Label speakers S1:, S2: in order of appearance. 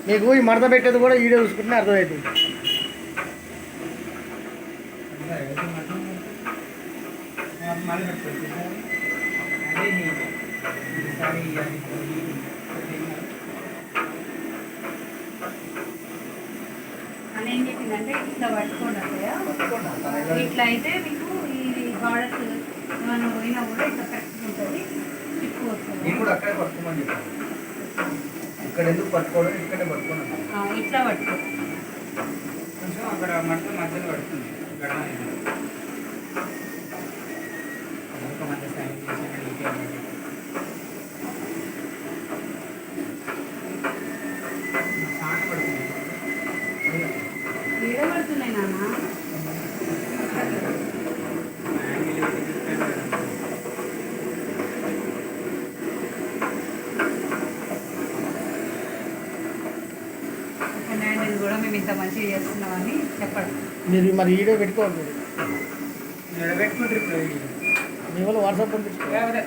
S1: మీకు ఈ మడత పెట్టేది కూడా వీడియో చూసుకుంటే అర్థమవుతుంది.
S2: అని ఏం చెప్పిందంటే ఇట్లా పట్టుకోండి, ఇట్లా అయితే మీకు ఈ బార్డర్స్ ఏమైనా పోయినా కూడా ఇట్లా కరెక్ట్గా ఉంటుంది, చిక్కు వస్తుంది.
S3: అక్కడే పట్టుకోమని చెప్పాను. ఇక్కడ ఎందుకు పట్టుకోవడం, ఇక్కడే పట్టుకోండి.
S2: ఇట్లా పట్టుకో,
S4: కొంచెం అక్కడ మధ్యలో పడుతుంది. మధ్య సైన్
S2: వీడ పడుతున్నాయి నాన్న. హ్యాండిల్ కూడా మేము ఇంత మంచిగా చేస్తున్నామని చెప్పండి.
S1: మీరు మరి వీడియో పెట్టుకోవాలి.
S4: పెట్టుకుంటారు.
S1: మీ వాళ్ళు వాట్సాప్ పంపించుకోవాలి.